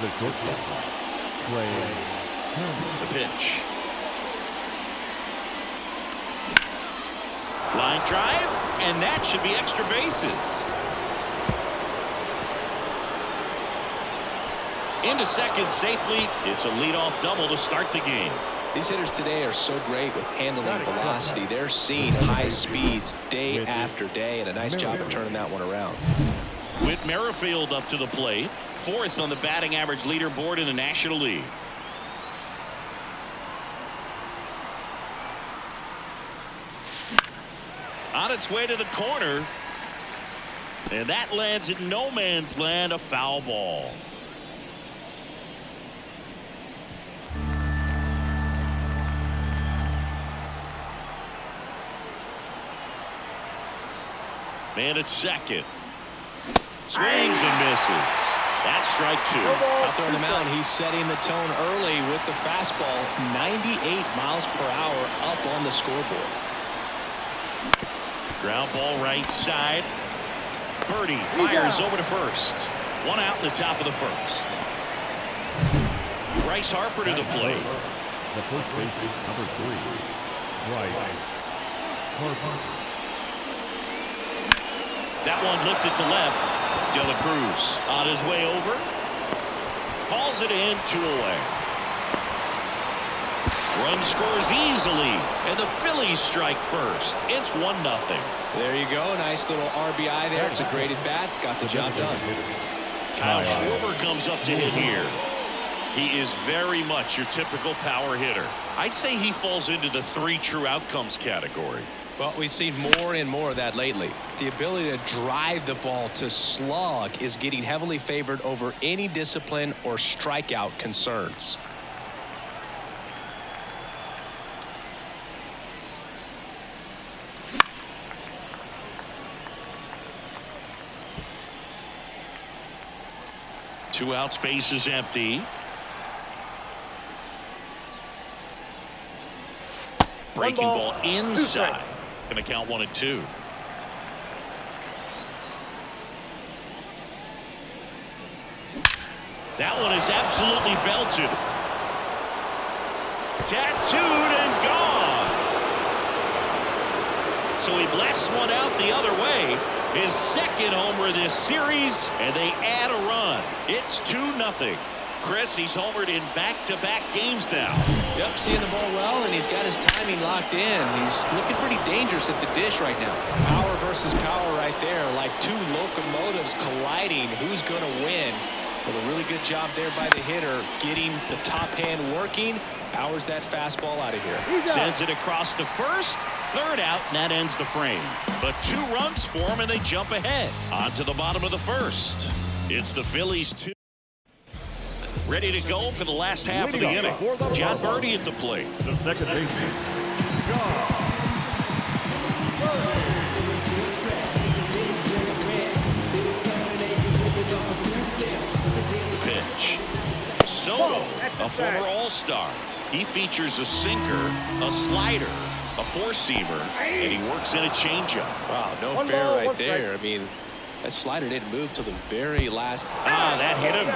The shortstop, The pitch. Line drive, and that should be extra bases. Into second safely. It's a leadoff double to start the game. These hitters today are so great with handling velocity. They're seeing high speeds day after day, and a nice job of turning that one around. Whit Merrifield up to the plate, fourth on the batting average leaderboard in the National League. On its way to the corner, and that lands in no man's land, a foul ball. Man at second. Swings and misses. That's strike two. Out there on the mound, he's setting the tone early with the fastball. 98 miles per hour up on the scoreboard. Ground ball right side. Birdie fires over to first. One out in the top of the first. Bryce Harper to the plate. the first baseman, number 3, Bryce Harper. That one lifted to left. De La Cruz on his way over. Hauls it in, 2 away. Run scores easily, and the Phillies strike first. It's 1-0. There you go. Nice little RBI there. It's a great at bat. Got the job done. Kyle Schwarber comes up to hit here. He is very much your typical power hitter. I'd say he falls into the 3 true outcomes category. Well, we've seen more and more of that lately. The ability to drive the ball to slug is getting heavily favored over any discipline or strikeout concerns. Two outs, base is empty. Breaking ball inside. Going to count 1-2. That one is absolutely belted. Tattooed and gone. So he blasts one out the other way. His second homer this series, and they add a run. It's 2-0. Chris, he's homered in back-to-back games now. Yep, seeing the ball well, and he's got his timing locked in. He's looking pretty dangerous at the dish right now. Power versus power right there, like 2 locomotives colliding. Who's going to win? Well, a really good job there by the hitter, getting the top hand working. Powers that fastball out of here. Sends it across to first. Third out, and that ends the frame. But 2 runs for him, and they jump ahead. On to the bottom of the first. It's the Phillies 2. Ready to go for the last half of the inning. John Birdie at the plate. The second baseman, John The pitch. Soto, a former All-Star. He features a sinker, a slider, a 4-seamer, and he works in a changeup. Wow, no fair right there. I mean, that slider didn't move till the very last. That hit him.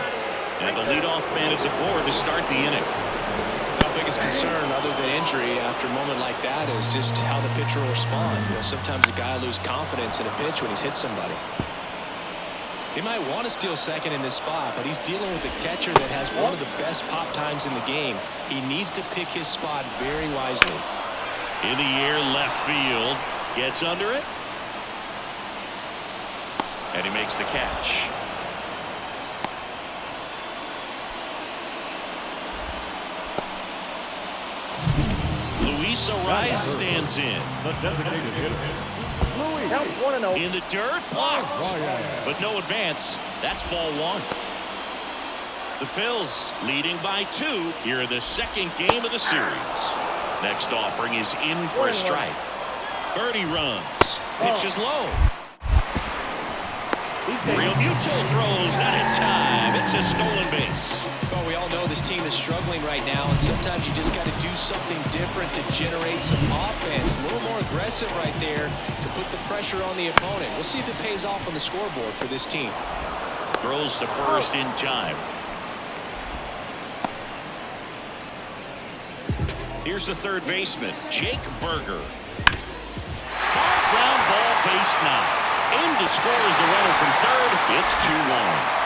And the leadoff man is aboard to start the inning. The biggest concern other than injury after a moment like that is just how the pitcher will respond. You know, sometimes a guy loses confidence in a pitch when he's hit somebody. He might want to steal second in this spot, but he's dealing with a catcher that has one of the best pop times in the game. He needs to pick his spot very wisely. In the air, left field. Gets under it. And he makes the catch. Luis Ariz stands in. the designated hitter. In the dirt, blocked. But no advance. That's ball 1. The Phils leading by 2 here in the second game of the series. Next offering is in for a strike. Birdie runs. Pitch is low. Real Muto throws that in time. It's a stolen base. Well, we all know this team is struggling right now, and sometimes you just got to do something different to generate some offense. A little more aggressive right there to put the pressure on the opponent. We'll see if it pays off on the scoreboard for this team. Throws to first in time. Here's the third baseman, Jake Berger. Ground ball, base knock. In to score is the runner from third. It's 2-1.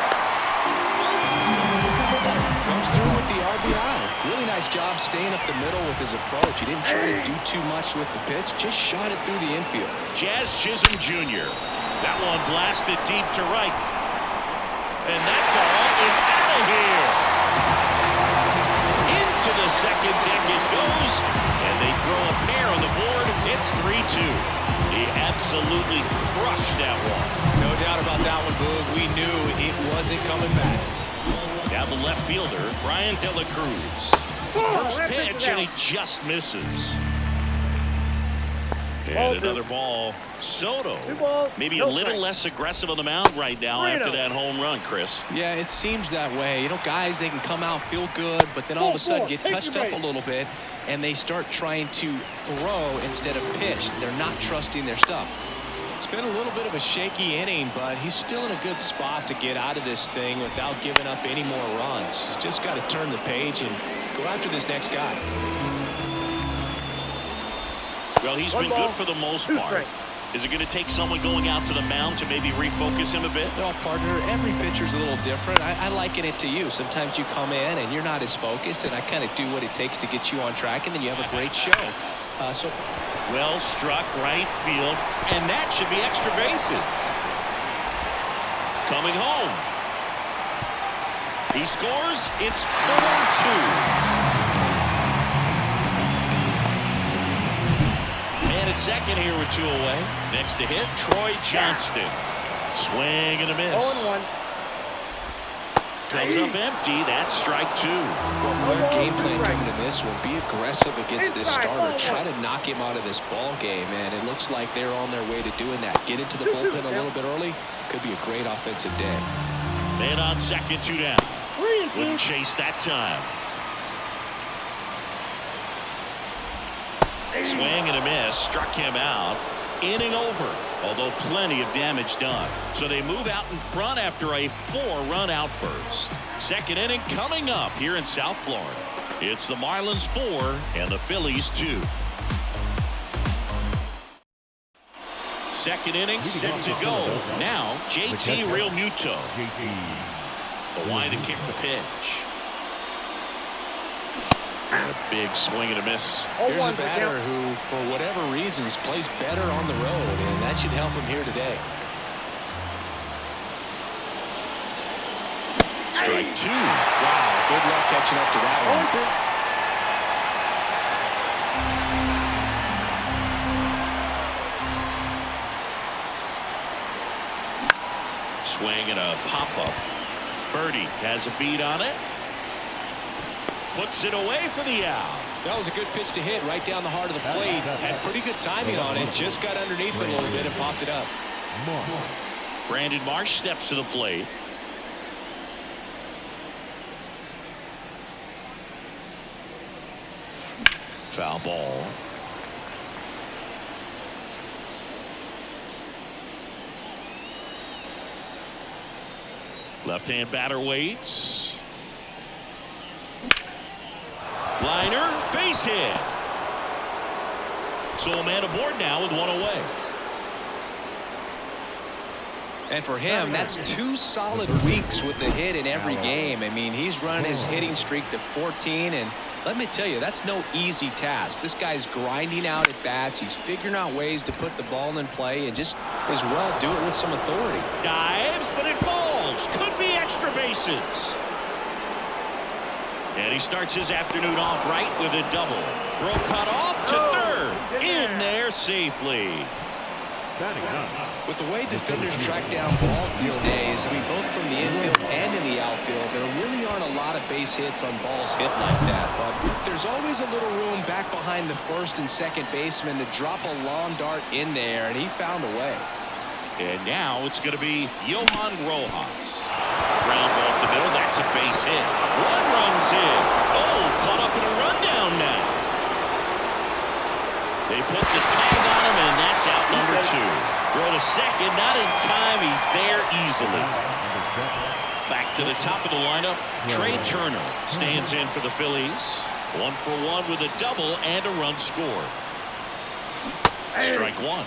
Comes through with the RBI. Really nice job staying up the middle with his approach. He didn't try to do too much with the pitch, just shot it through the infield. Jazz Chisholm Jr. That one blasted deep to right. And that ball is out of here. Into the second deck it goes. And they throw a pair on the board. It's 3-2. He absolutely crushed that one. No doubt about that one, Boog. We knew it wasn't coming back. Now the left fielder, Brian De La Cruz. First pitch, and he just misses. And another ball. Soto, maybe a little less aggressive on the mound right now after that home run, Chris. Yeah, it seems that way. You know, guys, they can come out, feel good, but then all of a sudden get touched up a little bit, and they start trying to throw instead of pitch. They're not trusting their stuff. It's been a little bit of a shaky inning, but he's still in a good spot to get out of this thing without giving up any more runs. He's just got to turn the page and go after this next guy. Well, he's been good for the most part. Is it going to take someone going out to the mound to maybe refocus him a bit? No, partner, every pitcher's a little different. I liken it to you. Sometimes you come in and you're not as focused, and I kind of do what it takes to get you on track, and then you have a great show. Well struck right field, and that should be extra bases. Coming home. He scores. It's 4-2. And at second here with 2 away. Next to hit, Troy Johnston. Swing and a miss. 0-1. Comes up empty. That's strike 2. Well, clear game plan coming to this one. Be aggressive against this starter. Try to knock him out of this ball game, and it looks like they're on their way to doing that. Get into the bullpen a little bit early. Could be a great offensive day. Man on second, 2 down. Wouldn't chase that time. Swing and a miss. Struck him out. Inning over, although plenty of damage done. So they move out in front after a 4-run outburst. Second inning coming up here in South Florida. It's the Marlins 4 and the Phillies 2. Second inning set to go. Now JT Realmuto. The line to kick the pitch. And a big swing and a miss. Here's a batter who, for whatever reasons, plays better on the road, and that should help him here today. Strike 2. Wow, good luck catching up to that one. Swing and a pop-up. Birdie has a beat on it. Puts it away for the out. That was a good pitch to hit right down the heart of the plate. Had pretty good timing on it. Just got underneath it a little bit and popped it up. Brandon Marsh steps to the plate. Foul ball. Left-hand batter waits. Liner, base hit. So a man aboard now with 1 away. And for him, that's 2 solid weeks with the hit in every game. I mean, he's run his hitting streak to 14, and let me tell you, that's no easy task. This guy's grinding out at bats. He's figuring out ways to put the ball in play and just as well do it with some authority. Dives, but it falls. Could be extra bases. And he starts his afternoon off right with a double. Throw cut off to third. In there safely. With the way defenders track down balls these days, I mean, both from the infield and in the outfield, there really aren't a lot of base hits on balls hit like that. But there's always a little room back behind the first and second baseman to drop a long dart in there, and he found a way. And now it's going to be Johan Rojas. Ground ball up the middle. That's a base hit. 1 run's in. Oh, caught up in a rundown now. They put the tag on him, and that's out number 2. Throw to second. Not in time. He's there easily. Back to the top of the lineup. Trey Turner stands in for the Phillies. 1 for 1 with a double and a run scored. Strike one.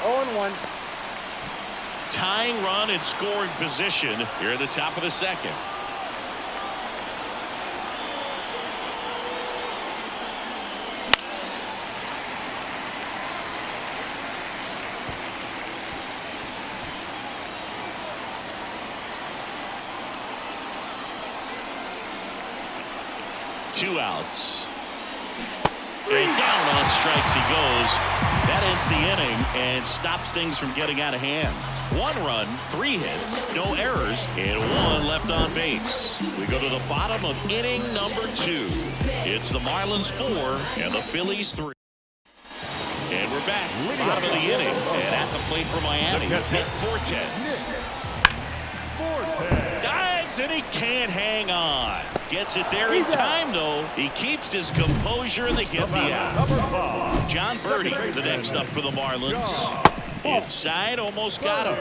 0-1. Tying run in scoring position here at the top of the second. Two outs. And down on strikes he goes. That ends the inning and stops things from getting out of hand. 1 run, 3 hits, no errors, and 1 left on base. We go to the bottom of inning number 2. It's the Marlins 4 and the Phillies 3. And we're back. Bottom of the inning. And at the plate for Miami, Nick Fortes. Dives and he can't hang on. Gets it there in time, though. He keeps his composure and they get the out. John Birdie, the next up for the Marlins. Inside, almost got him.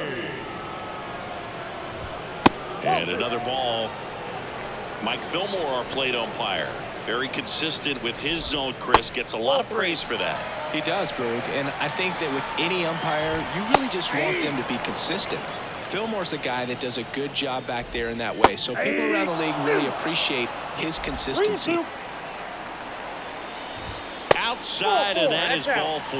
And another ball. Mike Fillmore, our plate umpire. Very consistent with his zone, Chris. Gets a lot of praise for that. He does, Berg. And I think that with any umpire, you really just want them to be consistent. Fillmore's a guy that does a good job back there in that way. So people around the league really appreciate his consistency. Outside, and that is ball 4.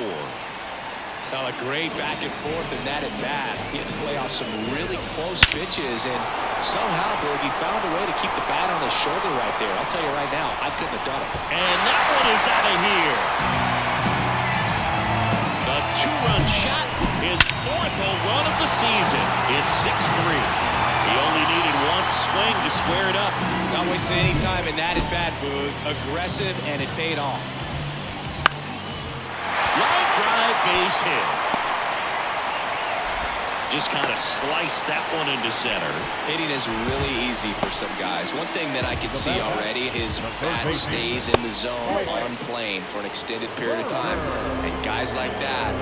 Now a great back and forth and that at bat. He had to play off some really close pitches, and somehow, Berg, he found a way to keep the bat on his shoulder right there. I'll tell you right now, I couldn't have done it. And that one is out of here. The 2-run shot, his 4th home run of the season. It's 6-3. He only needed 1 swing to square it up. Not wasting any time in that at bat, Berg. Aggressive, and it paid off. Line drive, base hit. Just kind of sliced that one into center. Hitting is really easy for some guys. One thing that I can see already, his bat stays in the zone on plane for an extended period of time. And guys like that,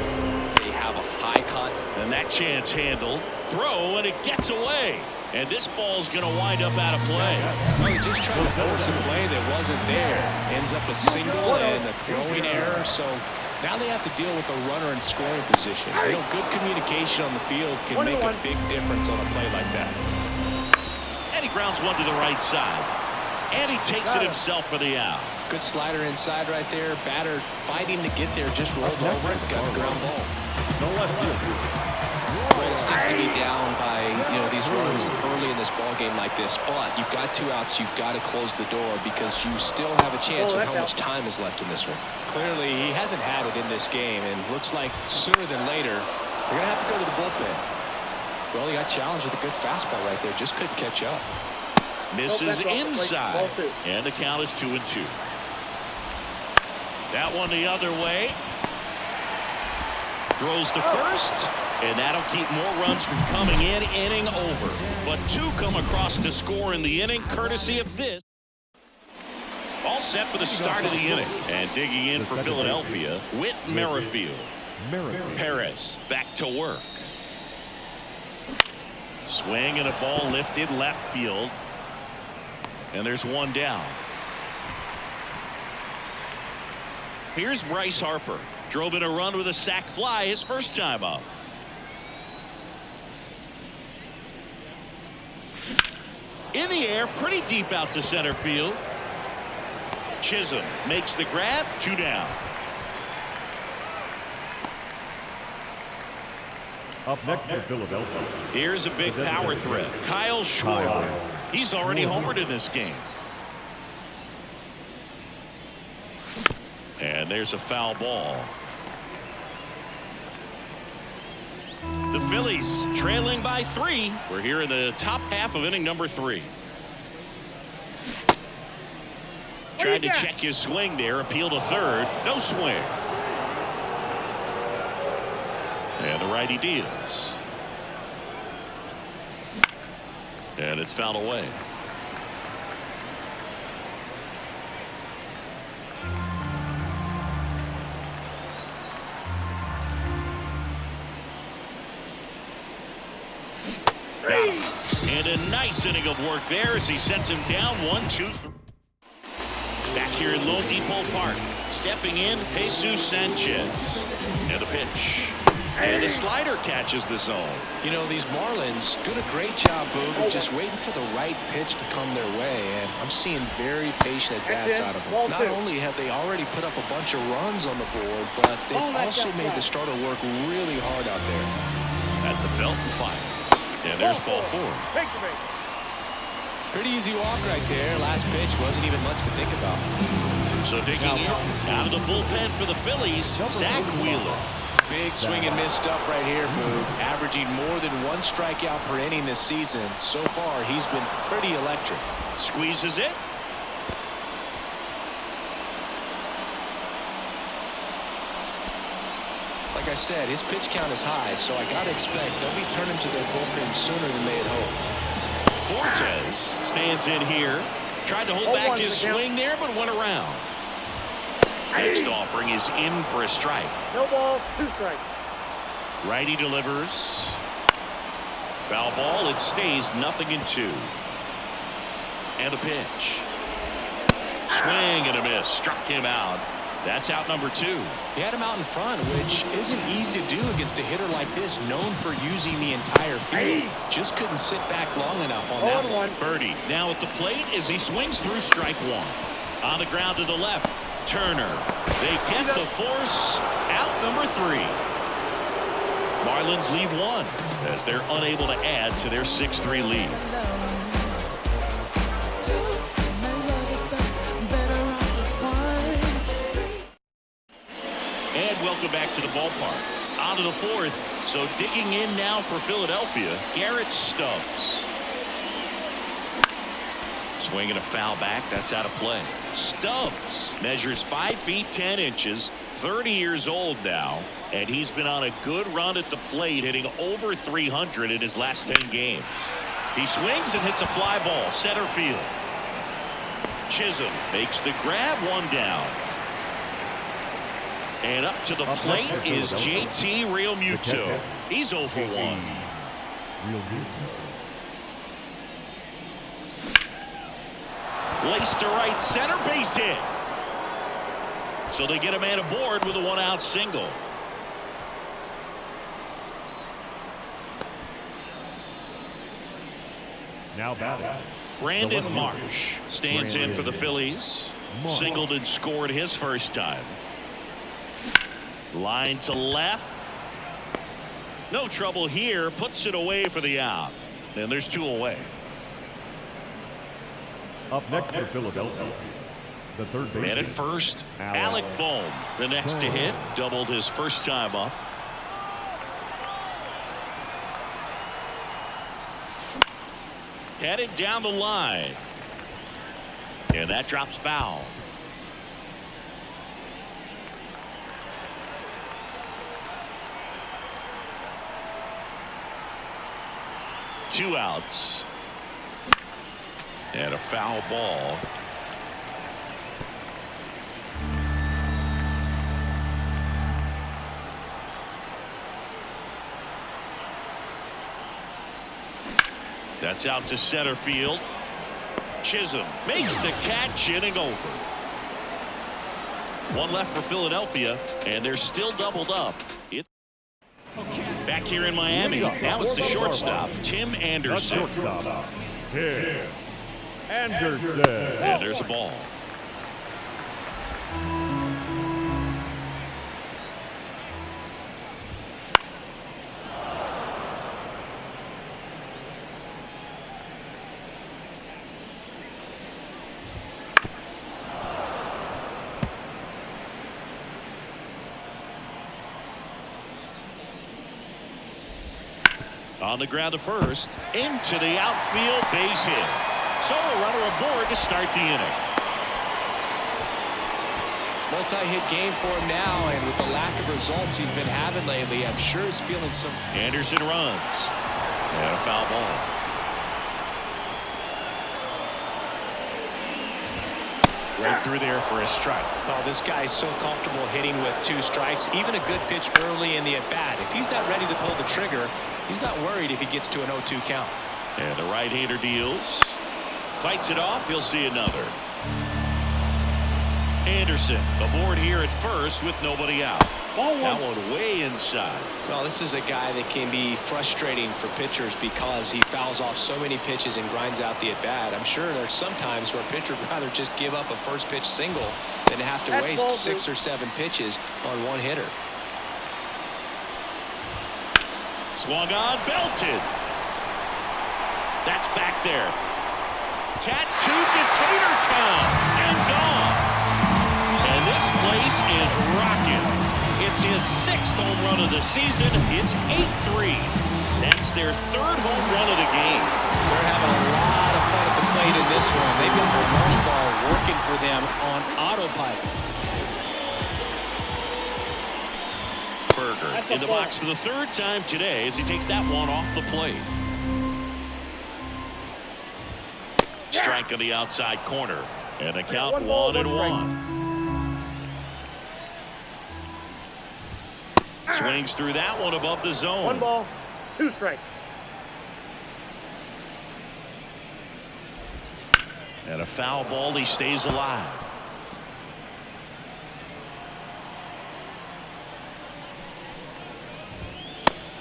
they have a high contact. And that chance handled. Throw, and it gets away. And this ball's going to wind up out of play. Well, he just tried to force a play that wasn't there. Ends up a single and a throwing error. So now they have to deal with a runner in scoring position. You know, good communication on the field can make a big difference on a play like that. And he grounds one to the right side. And he takes it himself for the out. Good slider inside right there. Batter fighting to get there, just rolled over and got the ground ball. Well, it stinks to be down by, these runs early in this ball game like this, but you've got 2 outs. You've got to close the door because you still have a chance with how much time is left in this one. Clearly, he hasn't had it in this game, and looks like sooner than later, they're going to have to go to the bullpen. Well, he got challenged with a good fastball right there. Just couldn't catch up. Misses inside, and the count is 2-2. That one the other way. Throws to first, and that'll keep more runs from coming in. Inning over. But 2 come across to score in the inning, courtesy of this. All set for the start of the inning. And digging in for Philadelphia, Whit Merrifield. Perez back to work. Swing and a ball lifted left field. And there's 1 down. Here's Bryce Harper. Drove in a run with a sac fly his first time up. In the air, pretty deep out to center field. Chisholm makes the grab, 2 down. Up next for Philadelphia. Here's a big power threat. Kyle Schwarber. He's already homered in this game. And there's a foul ball. The Phillies trailing by 3. We're here in the top half of inning number 3. Tried to check his swing there. Appeal to third. No swing. And the righty deals. And it's fouled away. And a nice inning of work there as he sets him down 1-2. Back here in Lone Depot Park. Stepping in, Jesus Sanchez. And the pitch. And the slider catches the zone. You know, these Marlins doing a great job, Boog, of just waiting for the right pitch to come their way. And I'm seeing very patient at-bats out of them. Not only have they already put up a bunch of runs on the board, but they've also made the starter work really hard out there. At the belt and fires. And there's ball 4. Pretty easy walk right there. Last pitch wasn't even much to think about. So digging in, out of the bullpen for the Phillies, Zach Wheeler. Big swing and miss stuff right here, Boog. Averaging more than 1 strikeout per inning this season. So far, he's been pretty electric. Squeezes it. Like I said, his pitch count is high, so I got to expect they'll be turning to their bullpen sooner than they had hoped. Fortes stands in here. Tried to hold back his swing there, but went around. Next offering is in for a strike. No ball, 2 strikes. Righty delivers. Foul ball. It stays 0-2. And a pitch. Swing and a miss. Struck him out. That's out number 2. He had him out in front, which isn't easy to do against a hitter like this, known for using the entire field. Just couldn't sit back long enough on that one. Birdie now at the plate as he swings through strike 1. On the ground to the left. Turner. They get the force. Out number 3. Marlins leave 1 as they're unable to add to their 6-3 lead. And welcome back to the ballpark. On to the 4th. So digging in now for Philadelphia, Garrett Stubbs. Swinging a foul back. That's out of play. Stubbs measures 5 feet 10 inches, 30 years old now, and he's been on a good run at the plate, hitting over 300 in his last 10 games. He swings and hits a fly ball center field. Chisholm makes the grab, 1 down. And up to the plate is JT Realmuto. He's 0 for 1. Laced to right center, base hit. So they get a man aboard with a 1-out single. Now batting. Brandon Marsh stands in for the Phillies. Singled and scored his first time. Line to left. No trouble here. Puts it away for the out. And there's 2 away. Up next for Philadelphia, the third baseman. Man at first, Alec Bohm, the next to hit. Doubled his first time up. Headed down the line. And that drops foul. Two outs. And a foul ball. That's out to center field. Chisholm makes the catch, inning over. 1 left for Philadelphia, and they're still doubled up. Back here in Miami, now it's the shortstop, Tim Anderson. Tim Anderson. And there's a ball. On the ground to first, into the outfield, base hit. So a runner aboard to start the inning. Multi-hit game for him now, and with the lack of results he's been having lately, I'm sure he's feeling some. Anderson runs. And a foul ball. Right through there for a strike. Oh, this guy's so comfortable hitting with 2 strikes. Even a good pitch early in the at-bat. If he's not ready to pull the trigger, he's not worried if he gets to an 0-2 count. And the right-hander deals. Fights it off. He'll see another. Anderson aboard here at first with nobody out. Ball one. That one way inside. Well, this is a guy that can be frustrating for pitchers because he fouls off so many pitches and grinds out the at-bat. I'm sure there's some times where a pitcher would rather just give up a first pitch single than to have to That's waste ball 6 two. or 7 pitches on one hitter. Swung on, belted. That's back there. Tattooed to Tater Town and gone. And this place is rocking. It's his 6th home run of the season. It's 8-3. That's their 3rd home run of the game. They're having a lot of fun at the plate in this one. They've got the long ball working for them on autopilot. Berger That's a in the ball. box for the 3rd time today as he takes that one off the plate. Strike on the outside corner. And a count 1-1. Swings through that one above the zone. 1 ball, 2 strikes. And a foul ball. He stays alive.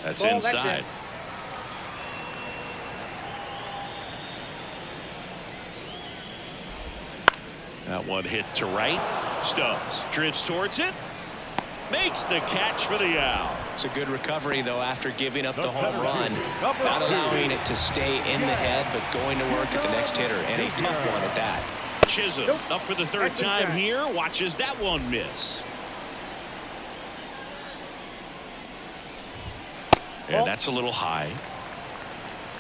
That's Ball, that's inside. it. That one hit to right. Stubbs drifts towards it. Makes the catch for the out. It's a good recovery, though, after giving up the home center run. number Not 2. allowing it to stay in the head, but going to work at the next hitter, and a tough one at that. Chisholm Nope. up for the 3rd That's time inside. here. Watches that one miss. And Ball. that's a little high.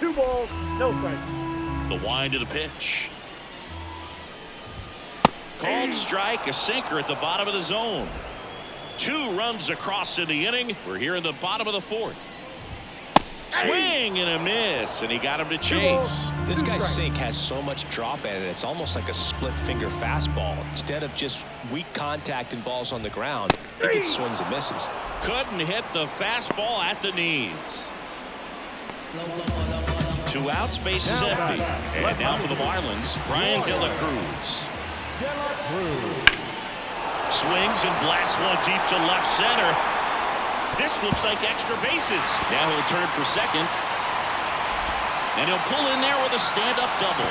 2 balls, no strikes. The wind of the pitch. Called strike, a sinker at the bottom of the zone. 2 runs across in the inning. We're here in the bottom of the 4th. Swing and a miss, and he got him to chase. This guy's sink has so much drop in it, it's almost like a split-finger fastball. Instead of just weak contact and balls on the ground, he gets swings and misses. Couldn't hit the fastball at the knees. 2 outs, base is empty. And now for the Marlins, Brian De La Cruz. Swings and blasts one deep to left center. This looks like extra bases. Now he'll turn for second. And he'll pull in there with a stand-up double.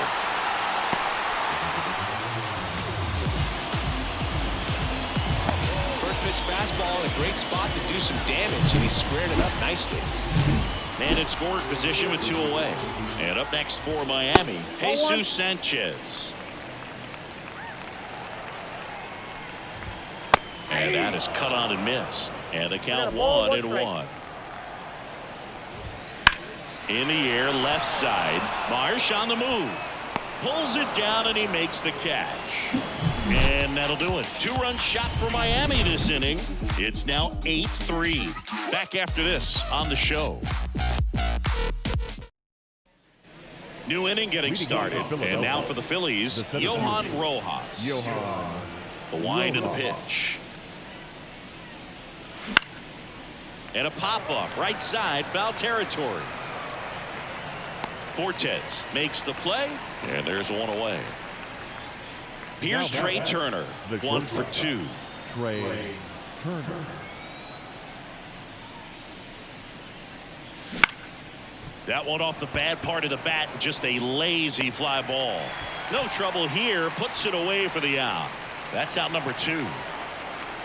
First pitch fastball in a great spot to do some damage, and he squared it up nicely. Man in scoring position with 2 away. And up next for Miami, Jesus Sanchez. And that is cut on and missed. And the count 1-1. In the air, left side. Marsh on the move. Pulls it down and he makes the catch. And that'll do it. 2-run shot for Miami this inning. It's now 8-3. Back after this on the show. New inning getting started. And now for the Phillies, Johan Rojas. The wind of the pitch. And a pop-up right side, foul territory. Fortes makes the play, and there's one away. Here's Trey Turner, 1 for 2. Trey Turner. That one off the bad part of the bat, just a lazy fly ball. No trouble here, puts it away for the out. That's out number 2.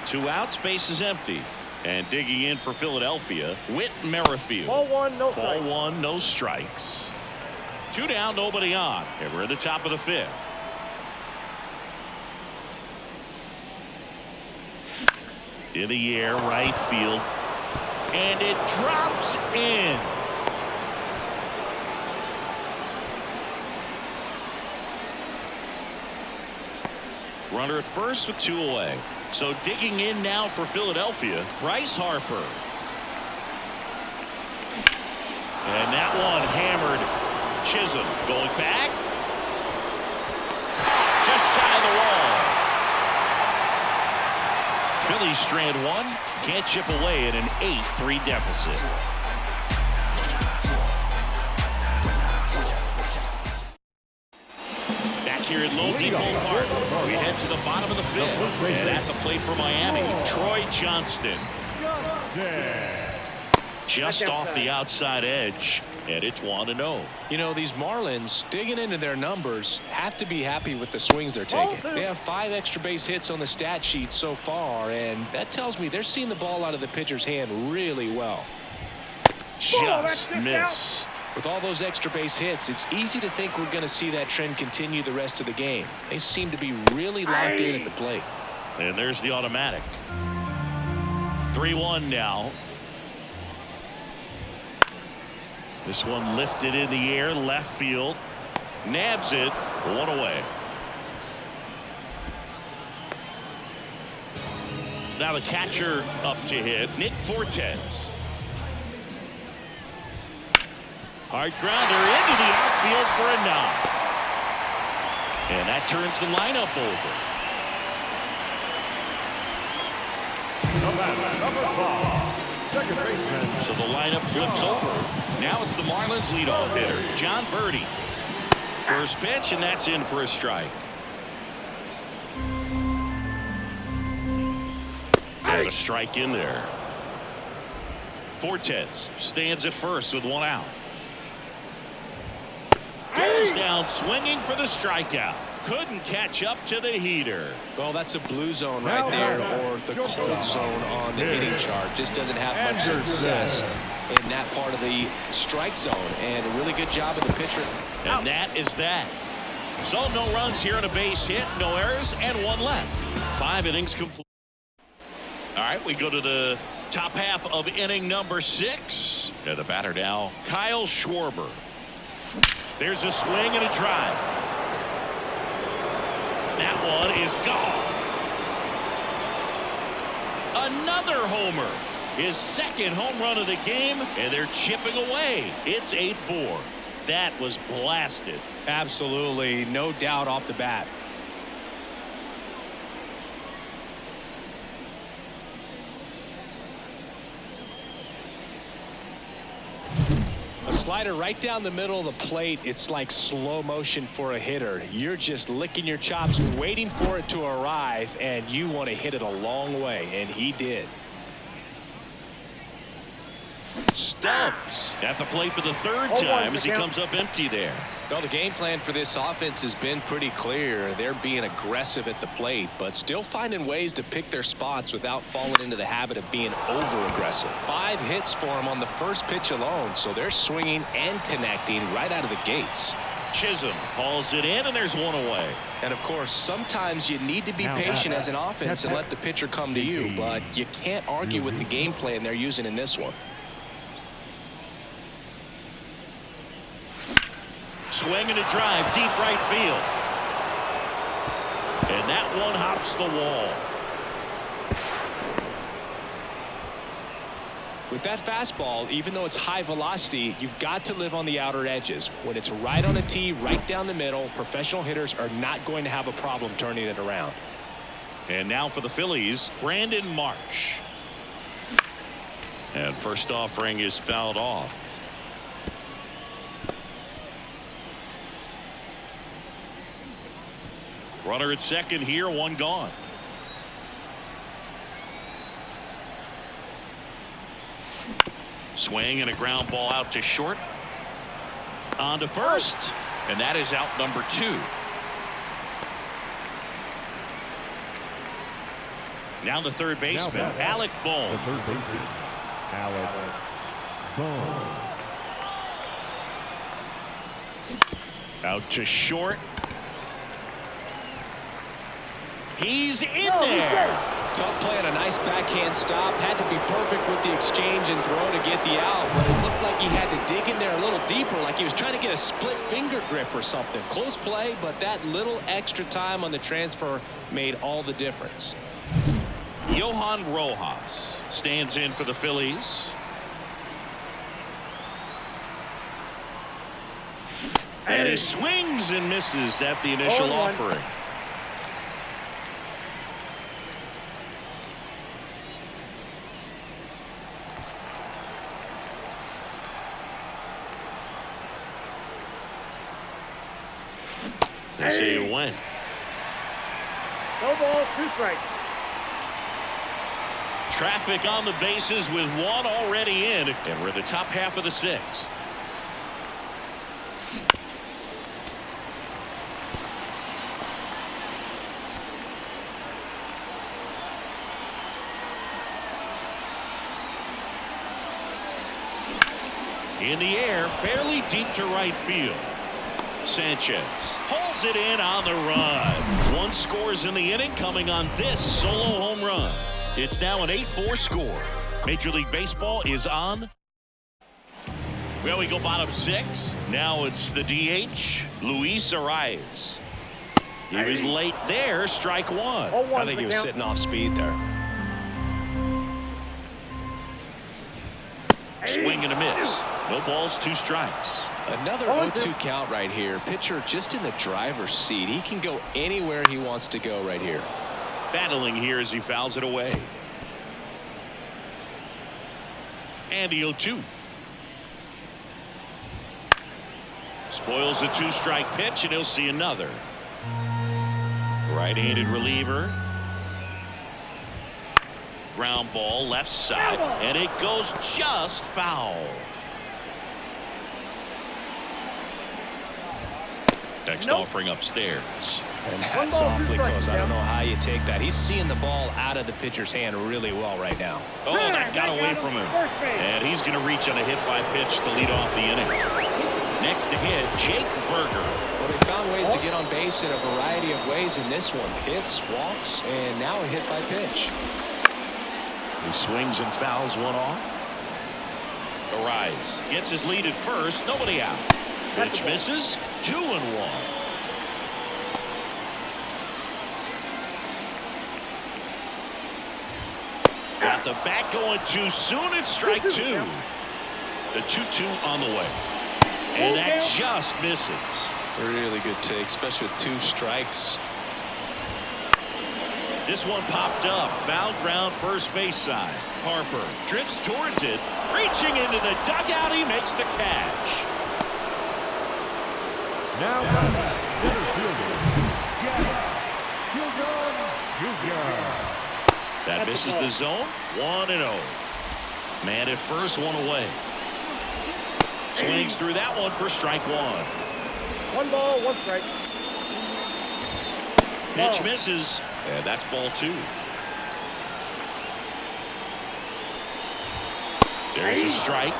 2 outs, base is empty. And digging in for Philadelphia, Whit Merrifield. Ball 1, no Ball strikes. 1, no strikes. 2 down, nobody on. And we're at the top of the 5th. In the air, right field. And it drops in. Runner at first with 2 away. So digging in now for Philadelphia, Bryce Harper. And that one hammered. Chisholm going back. Just shy of the wall. Phillies strand 1. Can't chip away at an 8-3 deficit. here at Lone Depot Park. We head to the bottom of the fifth. And at the plate for Miami, Troy Johnston. Just off the outside edge. And it's 1-0. You know, these Marlins, digging into their numbers, have to be happy with the swings they're taking. They have 5 extra base hits on the stat sheet so far, and that tells me they're seeing the ball out of the pitcher's hand really well. Just missed. With all those extra base hits, it's easy to think we're going to see that trend continue the rest of the game. They seem to be really locked in at the plate. And there's the automatic. 3-1 now. This one lifted in the air, left field. Nabs it, 1 away. Now the catcher up to hit, Nick Fortes. Hard grounder into the outfield for a knock. And that turns the lineup over. So the lineup flips over. Now it's the Marlins leadoff hitter, John Birdie. First pitch, and that's in for a strike. And a strike in there. Fortes stands at first with 1 out. Goes down swinging for the strikeout. Couldn't catch up to the heater. Well, that's a blue zone right there, or the cold zone on the hitting chart. Just doesn't have much success in that part of the strike zone, and a really good job of the pitcher. And that is that. So no runs here on a base hit, no errors, and 1 left. 5 innings complete. All right, we go to the top half of inning number 6. And the batter now, Kyle Schwarber. There's a swing and a drive. That one is gone. Another homer. His second home run of the game, and they're chipping away. It's 8-4. That was blasted. Absolutely, no doubt off the bat. A slider right down the middle of the plate. It's like slow motion for a hitter. You're just licking your chops, waiting for it to arrive, and you want to hit it a long way, and he did. Stubbs at the plate for the 3rd time as he comes up empty there. Well, the game plan for this offense has been pretty clear. They're being aggressive at the plate, but still finding ways to pick their spots without falling into the habit of being over-aggressive. 5 hits for them on the first pitch alone, so they're swinging and connecting right out of the gates. Chisholm hauls it in, and there's 1 away. And, of course, sometimes you need to be patient as an offense and let the pitcher come to you, but you can't argue with the game plan they're using in this one. Swing and a drive, deep right field. And that one hops the wall. With that fastball, even though it's high velocity, you've got to live on the outer edges. When it's right on a tee, right down the middle, professional hitters are not going to have a problem turning it around. And now for the Phillies, Brandon Marsh. And first offering is fouled off. Runner at second here, 1 gone. Swing and a ground ball out to short. On to first, and that is out number 2. Now the third baseman, Alec Bohm. The third baseman, Alec Bohm. Out to short. He's in there. Tough play and a nice backhand stop. Had to be perfect with the exchange and throw to get the out, but it looked like he had to dig in there a little deeper, like he was trying to get a split finger grip or something. Close play, but that little extra time on the transfer made all the difference. Johan Rojas stands in for the Phillies. And he swings and misses at the initial offering. They say it went. No balls, 2 strikes. Traffic on the bases with one already in, and we're in the top half of the 6th. In the air, fairly deep to right field. Sanchez pulls it in on the run. 1 scores in the inning, coming on this solo home run. It's now an 8-4 score. Major League Baseball is on. Well, we go bottom 6. Now it's the DH, Luis Arias. He was late there, strike 1. I think he was sitting off speed there. Swing and a miss. No balls, 2 strikes. Another 0-2 count right here. Pitcher just in the driver's seat. He can go anywhere he wants to go right here. Battling here as he fouls it away. And the 0-2. Spoils the 2-strike pitch, and he'll see another. Right-handed reliever. Ground ball left side, and it goes just foul. Next offering upstairs. And that's awfully close. I don't know how you take that. He's seeing the ball out of the pitcher's hand really well right now. Oh, that got away from him. And he's going to reach on a hit-by-pitch to lead off the inning. Next to hit, Jake Berger. Well, they found ways to get on base in a variety of ways in this one. Hits, walks, and now a hit-by-pitch. He swings and fouls one off. Arias gets his lead at first. Nobody out. Pitch misses. 2-1. Got the bat going too soon. It's strike 2. The 2-2 on the way. And that just misses. Really good take, especially with 2 strikes. This one popped up. Foul ground, first base side. Harper drifts towards it. Reaching into the dugout. He makes the catch. Now center fielder, Jr. That misses the zone. 1-0. Man at first, 1 away. Swings through that one for strike 1. 1 ball, 1 strike. Pitch misses. And that's ball 2. There's a strike.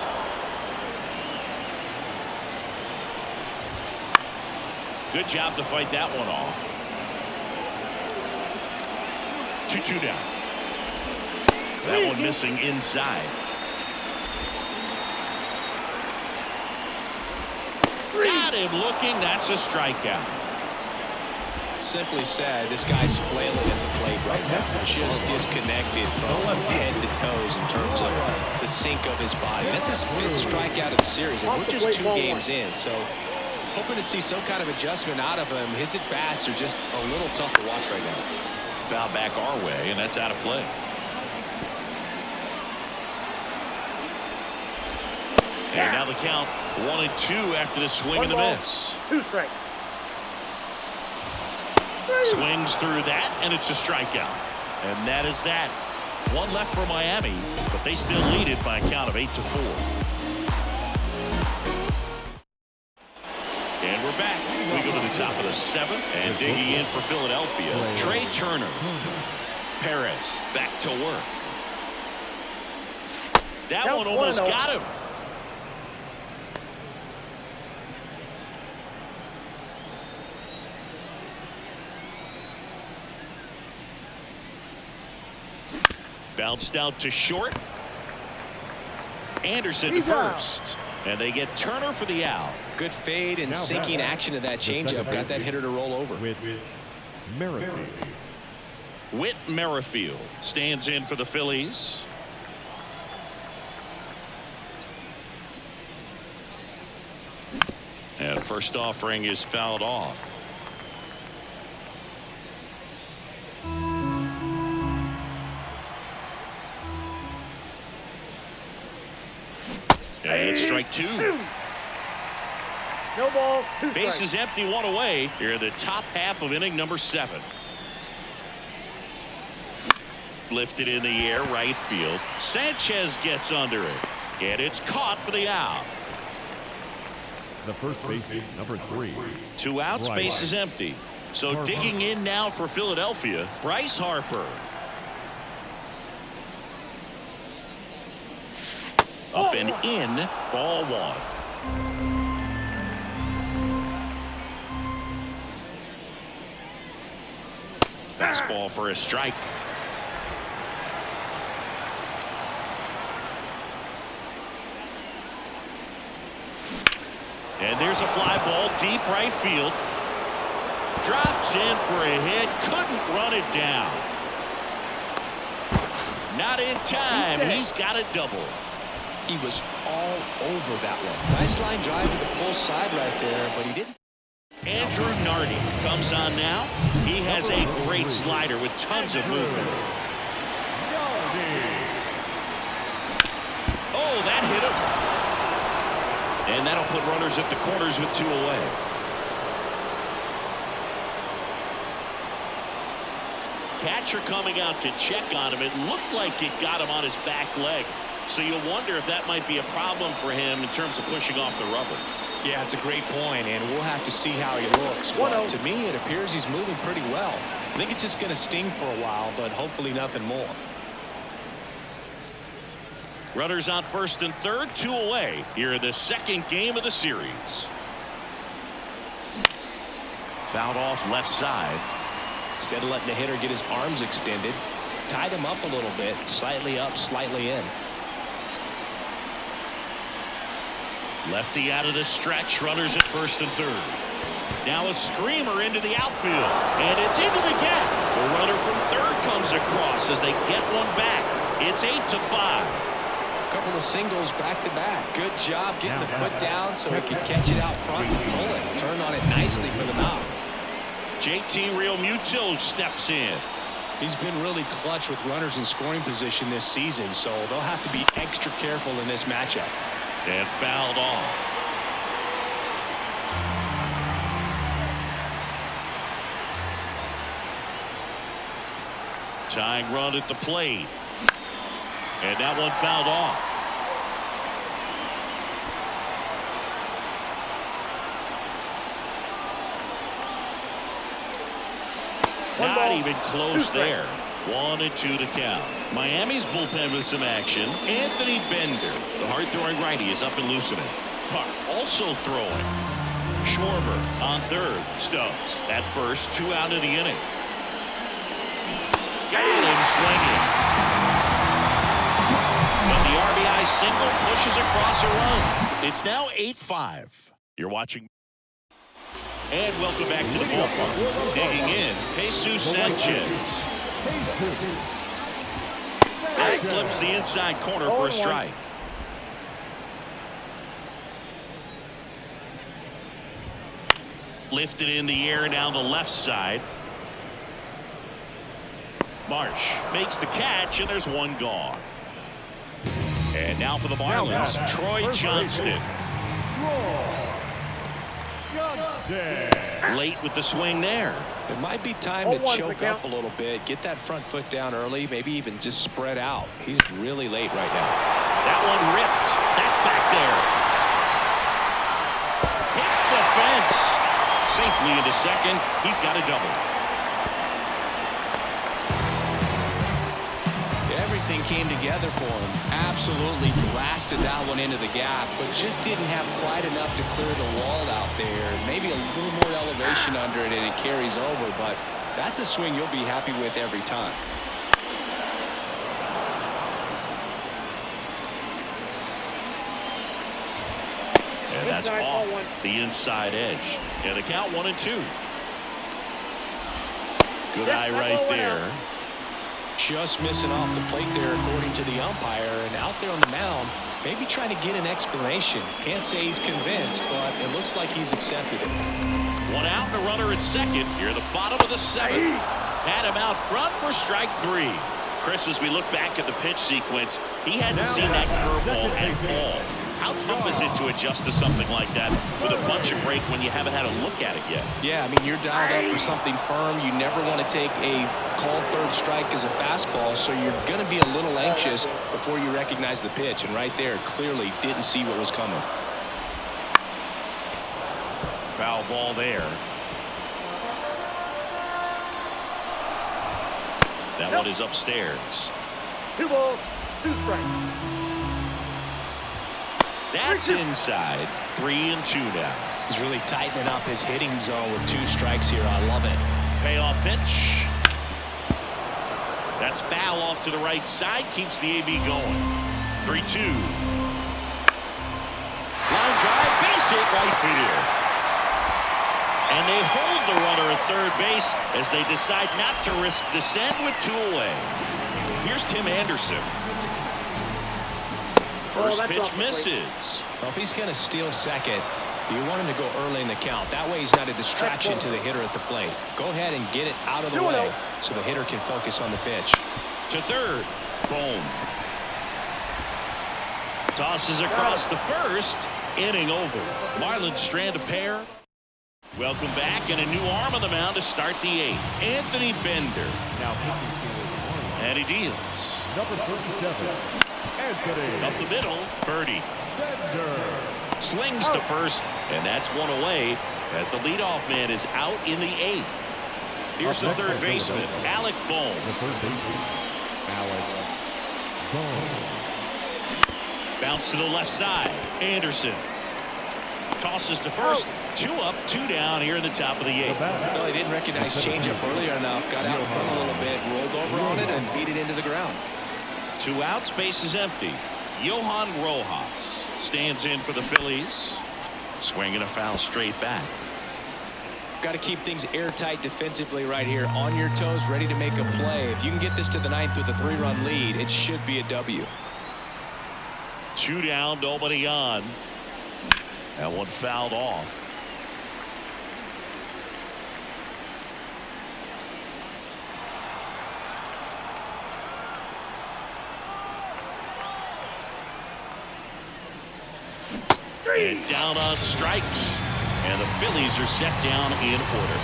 Good job to fight that one off. 2-2 down. That one missing inside. Got him looking. That's a strikeout. Simply said, this guy's flailing at the plate right now. Just disconnected from head to toes in terms of the sink of his body. That's his 5th strikeout of the series, and we're just 2 games in. So hoping to see some kind of adjustment out of him. His at-bats are just a little tough to watch right now. Foul back our way, and that's out of play. And now the count 1-2 after the swing and the miss. 2 strikes. Swings through that, and it's a strikeout. And that is that. 1 left for Miami, but they still lead it by a count of 8-4. And we're back. We go to the top of the 7th, and digging in for Philadelphia, Trey Turner. Perez back to work. That one almost got him. Bounced out to short. Anderson first. And they get Turner for the out. Good fade and sinking action of that changeup. Got that hitter to roll over. Whit Merrifield stands in for the Phillies. And first offering is fouled off. And it's strike 2. No ball, 2 strikes. Bases empty, 1 away. Here in the top half of inning number 7. Lifted in the air, right field. Sanchez gets under it. And it's caught for the out. The first baseman, number 3. 2 outs, base is empty. So digging in now for Philadelphia, Bryce Harper. Up and in, ball 1. Fastball for a strike. And there's a fly ball deep right field. Drops in for a hit. Couldn't run it down. Not in time. He's got a double. He was all over that one. Nice line drive to the pull side right there, but he didn't. Andrew Nardi comes on now. He has a great slider with tons of movement. Oh, that hit him. And that'll put runners at the corners with 2 away. Catcher coming out to check on him. It looked like it got him on his back leg. So you wonder if that might be a problem for him in terms of pushing off the rubber. Yeah, it's a great point, and we'll have to see how he looks. But to me, it appears he's moving pretty well. I think it's just going to sting for a while, but hopefully nothing more. Runners on first and third, 2 away here in the second game of the series. Fouled off left side. Instead of letting the hitter get his arms extended, tied him up a little bit, slightly up, slightly in. Lefty out of the stretch, runners at first and third. Now a screamer into the outfield, and it's into the gap. The runner from third comes across as they get one back. It's 8-5. Couple of singles back to back. Good job getting the foot down so he could catch it out front and pull it. Turn on it nicely for the knock. JT Realmuto steps in. He's been really clutch with runners in scoring position this season, so they'll have to be extra careful in this matchup. And fouled off. Tying run at the plate. And that one fouled off. Not even close there. 1-2 to count. Miami's bullpen with some action. Anthony Bender, the hard-throwing righty, is up and loosening. Park also throwing. Schwarber on third. Stubbs at first. 2 out of the inning. Got him swinging. But the RBI single pushes across a run. It's now 8-5. You're watching. And welcome back to the ballpark. Digging in, Jesus Sanchez. That clips the inside corner for a strike. Lifted in the air down the left side. Marsh makes the catch, and there's one gone. And now for the Marlins, Troy Johnston. Late with the swing there. It might be time to choke up a little bit, get that front foot down early, maybe even just spread out. He's really late right now. That one ripped. That's back there. Hits the fence. Safely into second. He's got a double. Everything came together for him. Absolutely blasted that one into the gap, but just didn't have quite enough to clear the wall out there. Maybe a little more elevation under it and it carries over, but that's a swing you'll be happy with every time. And that's off the inside edge. And the count 1-2. Good eye right there. Just missing off the plate there according to the umpire, and out there on the mound maybe trying to get an explanation. Can't say he's convinced, but it looks like he's accepted it. 1 out and a runner at second. Here at the bottom of the 7th. Had him out front for strike 3. Chris, as we look back at the pitch sequence, he hadn't seen that curveball at all. How tough is it to adjust to something like that with a bunch of break when you haven't had a look at it yet? Yeah, I mean, you're dialed up for something firm. You never want to take a called third strike as a fastball, so you're going to be a little anxious before you recognize the pitch. And right there, clearly didn't see what was coming. Foul ball there. That one is upstairs. 2 balls, 2 strikes. That's inside. 3-2 now. He's really tightening up his hitting zone with 2 strikes here. I love it. Payoff pitch. That's foul off to the right side. Keeps the AB going. 3-2. Line drive. Base hit right field. And they hold the runner at third base as they decide not to risk the send with 2 away. Here's Tim Anderson. First pitch misses. Well, if he's going to steal second, you want him to go early in the count. That way he's not a distraction to the hitter at the plate. Go ahead and get it out of the way so the hitter can focus on the pitch. To third. Boom. Tosses across to first. Inning over. Marlins strand a pair. Welcome back, and a new arm on the mound to start the 8th. Anthony Bender. Now pitching to the Marlins. And he deals. Number 37, Anthony. Up the middle, Birdie. Bender. Slings to first, and that's 1 away as the leadoff man is out in the 8th. Here's the third baseman, Alec Bohm. The third baseman, Alec Bohm. Bounce to the left side. Anderson tosses to first. 2 up, 2 down here in the top of the 8th. Well, he didn't recognize changeup earlier enough. Got out in front a little bit, rolled over on it, and beat it into the ground. 2 outs, base is empty. Johan Rojas stands in for the Phillies. Swinging a foul straight back. Got to keep things airtight defensively right here. On your toes, ready to make a play. If you can get this to the 9th with a 3-run lead, it should be a W. 2 down, nobody on. That one fouled off. And down on strikes. And the Phillies are set down in order.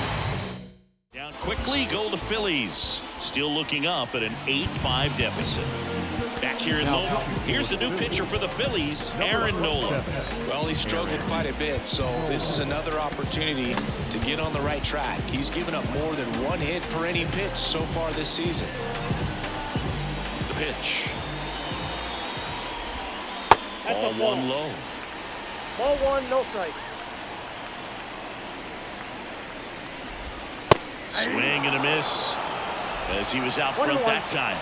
Down quickly go the Phillies. Still looking up at an 8-5 deficit. Back here in Nola. Here's the new pitcher for the Phillies, Aaron Nola. Well, he struggled quite a bit, so this is another opportunity to get on the right track. He's given up more than 1 hit per inning pitch so far this season. The pitch. That's Ball a ball. 1 low. Ball 1, no strike. Swing and a miss as he was out front that time.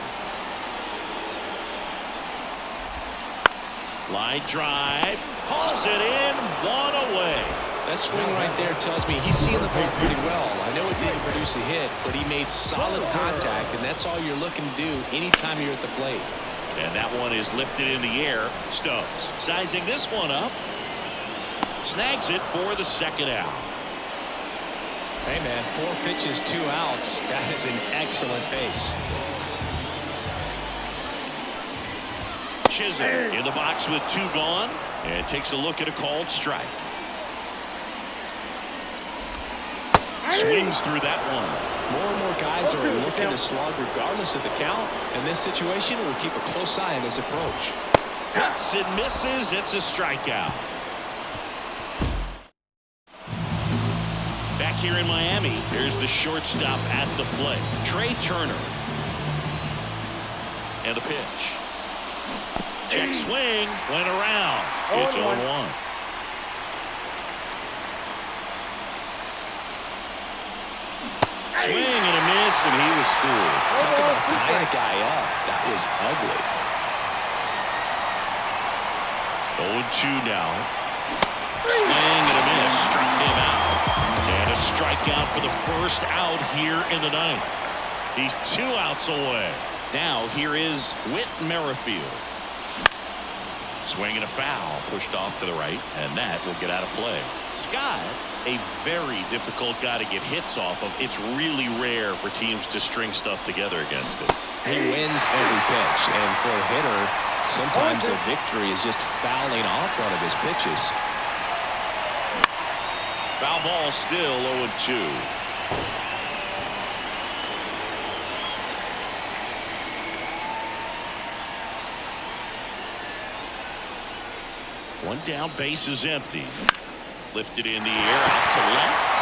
Line drive, hauls it in, 1 away. That swing right there tells me he's seeing the ball pretty well. I know it didn't produce a hit, but he made solid contact, and that's all you're looking to do anytime you're at the plate. And that one is lifted in the air. Stokes sizing this one up. Snags it for the 2nd out. Hey, man, 4 pitches, 2 outs. That is an excellent pace. Chisholm in the box with 2 gone and takes a look at a called strike. Swings through that one. More and more guys are looking to slug regardless of the count. In this situation, we'll keep a close eye on his approach. Cuts and misses. It's a strikeout. Back here in Miami, there's the shortstop at the plate, Trey Turner. And the pitch. Check swing, went around. It's 0-1. Swing and a miss, and he was fooled. Talk about tying a guy up. That was ugly. 0-2 now. Swing and a miss, struck him out. And a strikeout for the first out here in the 9th. He's 2 outs away. Now here is Whit Merrifield. Swing and a foul, pushed off to the right, and that will get out of play. Scott, a very difficult guy to get hits off of. It's really rare for teams to string stuff together against it. He wins every pitch, and for a hitter, Sometimes a victory is just fouling off one of his pitches. Foul ball, still 0-2. One down, base is empty. Lifted in the air, out to left.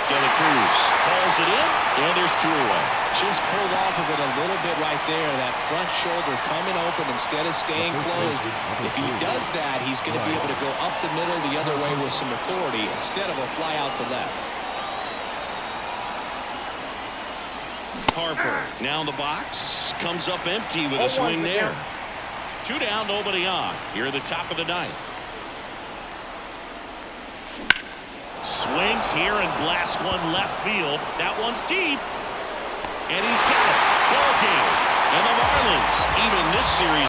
De La Cruz calls it in, and there's 2 away. Just pulled off of it a little bit right there. That front shoulder coming open instead of staying closed. If he does that, he's going to be able to go up the middle the other way with some authority instead of a fly out to left. Harper now in the box, comes up empty with a swing there. 2 down, nobody on. Here at the top of the 9th. Swings here and blasts one left field. That one's deep. And he's got it. Ball game. And the Marlins, even this series.